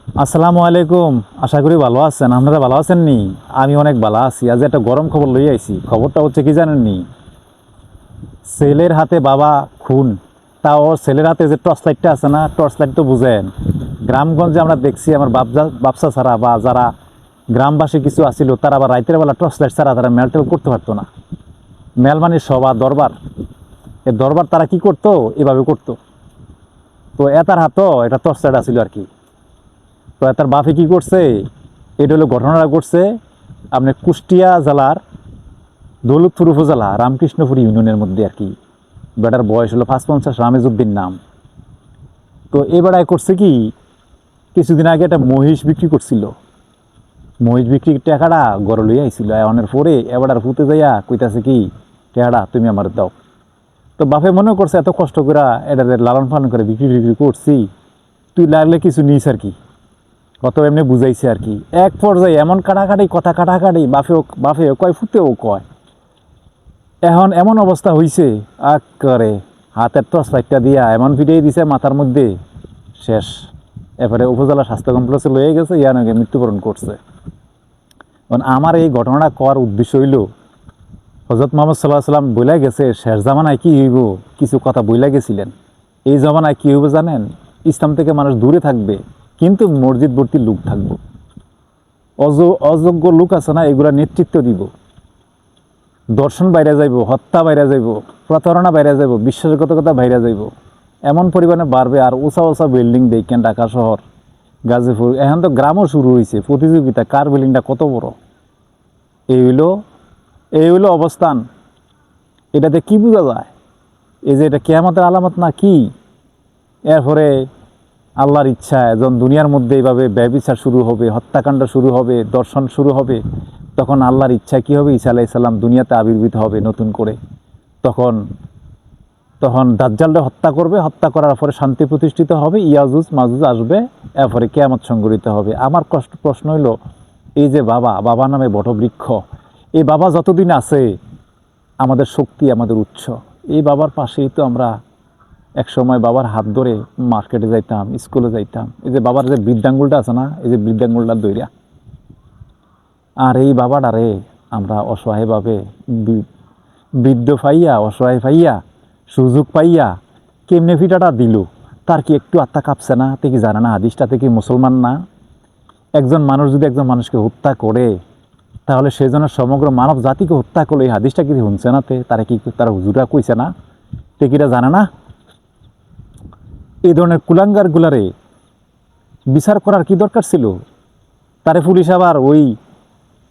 আসসালামু আলাইকুম। আশা করি ভালো আছেন। আপনারা ভালো আছেন নি? আমি অনেক ভালো আছি। আজ একটা গরম খবর লই আইছি। খবরটা হচ্ছে কি জানেন নি? ছেলের হাতে বাবা খুন। তাও ওর ছেলের হাতে যে টর্চ লাইটটা আছে না, টর্চ লাইট তো বুঝেন। গ্রামগঞ্জে আমরা দেখছি আমার বাপসা ছাড়া বা যারা গ্রামবাসী কিছু আছিল তারা আবার রাতের বেলা টর্চ লাইট ছাড়া তারা মেলটেল করতে পারতো না। মেল মানে সভা দরবার, এই দরবার তারা কি করতো? এভাবে করতো। তো এটার হাতও এটা টর্চ লাইট আছিল আর কি। তো তার বাপে কি করছে? এটা হলো ঘটনাটা ঘটছে আপনার কুষ্টিয়া জেলার দৌলতপুর উপজেলা রামকৃষ্ণপুর ইউনিয়নের মধ্যে আর কি। বেটার বয়স হলো ৫৫, রামেজউদ্দিন নাম। তো এই বেড়ায় করছে কি, কিছুদিন আগে একটা মহিষ বিক্রি করছিল। মহিষ বিক্রির টাকাটা গড় লইয়া আইছিল। অনের পরে এবার ফুটে যাইয়া কইতাছে কি, টাকাটা তুমি আমার দাও। তো বাপে মনে করছে এত কষ্ট করে এটা লালন পালন করে বিক্রি করছি, তুই লাগলে কিছু নিস আর কি। কত এমনি বুঝাইছে আর কি। এক পর্যায়ে এমন কাটাকাটি, কথা কাটাকাটি, বাপেও কয়, ফুতেও কয়। এখন এমন অবস্থা হইছে, আগ করে হাতের টর্চ লাইটটা দিয়া এমন ভিডিও দিছে মাথার মধ্যে, শেষ। এরপরে উপজেলা স্বাস্থ্য কমপ্লেক্সে লয়ে গেছে, ইয়ানকে মৃত্যুবরণ করছে। কারণ আমার এই ঘটনাটা করার উদ্দেশ্য হইল, হজরত মোহাম্মদ সাল্লাহ সাল্লাম বইলা গেছে শেষ জামানায় কি হইব, কিছু কথা বইলা গেছিলেন। এই জামানায় কি হইব জানেন? ইসলাম থেকে মানুষ দূরে থাকবে, কিন্তু মসজিদ ভর্তি লোক থাকবো। অযোগ্য লোক আছে না, এগুলা নেতৃত্ব দিব। দর্শন বাইরে যাইব, হত্যা বাইরে যাইব, প্রতারণা বাইরে যাইব, বিশ্বাসঘাতকতা বাইরে যাইব। এমন পরিমাণে বাড়বে। আর উঁচা উঁচা বিল্ডিং দেখেন ঢাকা শহর, গাজীপুর, এখন তো গ্রামও শুরু হয়েছে প্রতিযোগিতা, কার বিল্ডিংটা কত বড়। এই হইলো এই হইলো অবস্থান। এটাতে কি বোঝা যায়? এই যে এটা কিয়ামতের আলামত না কি? এরপরে আল্লাহর ইচ্ছা যখন দুনিয়ার মধ্যে এইভাবে ব্যভিচার শুরু হবে, হত্যাকাণ্ড শুরু হবে, দর্শন শুরু হবে, তখন আল্লাহর ইচ্ছা কি হবে? ঈসা আলাইহিস সালাম দুনিয়াতে আবির্ভূত হবে নতুন করে। তখন তখন দাজ্জালকে হত্যা করবে, হত্যা করার পরে শান্তি প্রতিষ্ঠিত হবে, ইয়াজুজ মাজুজ আসবে, এরপরে কিয়ামত সংঘটিত হবে। আমার প্রশ্ন হইল, এই যে বাবা নামে বটবৃক্ষ, এই বাবা যতদিন আছে আমাদের শক্তি, আমাদের উৎস। এই বাবার পাশেই তো আমরা এক সময় বাবার হাত ধরে মার্কেটে যাইতাম, স্কুলে যাইতাম। এই যে বাবার যে বৃদ্ধাঙ্গুলটা আছে না, এই যে বৃদ্ধাঙ্গুলটা দইরা, আর এই বাবাটারে আমরা অসহায়ভাবে বৃদ্ধ পাইয়া, অসহায় পাইয়া, সুযোগ পাইয়া কেমনে ফিটাটা দিল। তার কি একটু আত্মা কাঁপছে না? তে কি জানে না হাদিসটাতে কি মুসলমান না? একজন মানুষ যদি একজন মানুষকে হত্যা করে, তাহলে সেই জন্য সমগ্র মানব জাতিকে হত্যা করলো। এই হাদিসটা কি শুনছে না? তারা কি তারা হুজুরা কইছে না? তে কিরা জানে না? এই ধরনের কুলাঙ্গার গুলারে বিচার করার কি দরকার ছিল? তারে পুলিশ আবার ওই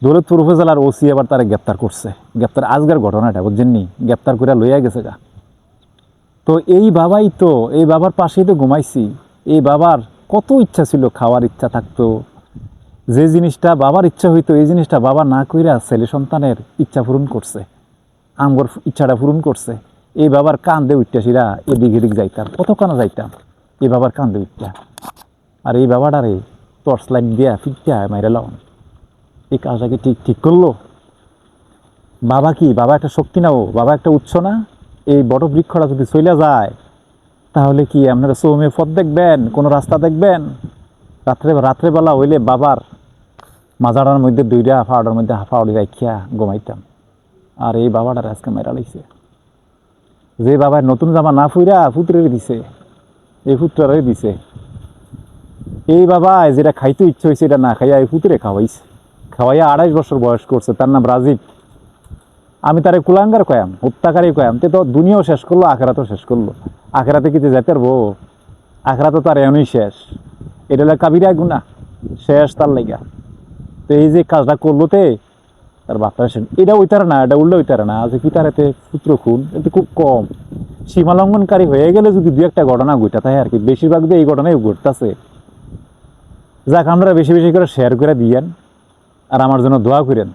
দৌলতপুর উপজেলার ওসি আবার তারা গ্রেপ্তার করছে। গ্রেপ্তার আজকের ঘটনাটা বুঝছেননি, গ্রেপ্তার করে লইয়া গেছে গা। তো এই বাবাই তো, এই বাবার পাশেই তো ঘুমাইছি। এই বাবার কত ইচ্ছা ছিল, খাওয়ার ইচ্ছা থাকতো, যে জিনিসটা বাবার ইচ্ছা হইতো এই জিনিসটা বাবা না কইরা ছেলে সন্তানের ইচ্ছা পূরণ করছে, আমগর ইচ্ছাটা পূরণ করছে। এই বাবার কান্দে উঠতেছিরা এদিক এদিক যাইতাম, কতক্ষণ যাইতাম এই বাবার কান্দে উঠতা। আর এই বাবাটারে টর্চ লাইট দিয়া ফিরটা মাইরালাম। এই কাজটাকে ঠিক করলো? বাবা কি, বাবা একটা শক্তি না? ও বাবা একটা উৎস না? এই বড় বৃক্ষটা যদি চলে যায়, তাহলে কি আপনারা চৌমে পথ দেখবেন, কোনো রাস্তা দেখবেন? রাত্রেবেলা হইলে বাবার মাজারার মধ্যে দুইটা ফাওয়ার মধ্যে হাফাওয়ারি রাখিয়া ঘুমাইতাম। আর এই বাবাটার আজকে মেরা লাইছে। যে বাবার নতুন জামা না ফুইরা পুত্রে দিছে, এই পুত্রারে দিছে। এই বাবা যেটা খাইতে ইচ্ছে হয়েছে এটা না খাইয়া এই পুত্রে খাওয়াইছে। খাওয়াইয়া ২৮ বছর বয়স করছে। তার নাম রাজীব। আমি তারে কুলাঙ্গার কয়াম, হত্যাকারী কয়াম। তে তো দুনিয়াও শেষ করলো, আখেরাতও শেষ করলো। আখেরাতে কিতে যেতে পারবো? আখেরাতে তার এমনই শেষ। এটা হলো কাবিরা গুনাহ, শেষ তার লাইগা। তো এই যে কাজটা করলো তার বাপটা শেষ। এটা ওইটারে না, এটা উল্টো ওইটারে না। যে পিতারাতে পুত্র খুন এটা খুব কম। সীমা লঙ্ঘনকারী হয়ে গেলে যদি দু একটা ঘটনা ঘটা থাকে আর কি, বেশিরভাগ দিয়ে এই ঘটনাই ঘটতেছে। যাক, আপনারা বেশি বেশি করে শেয়ার করে দিয়েন আর আমার জন্য দোয়া করেন।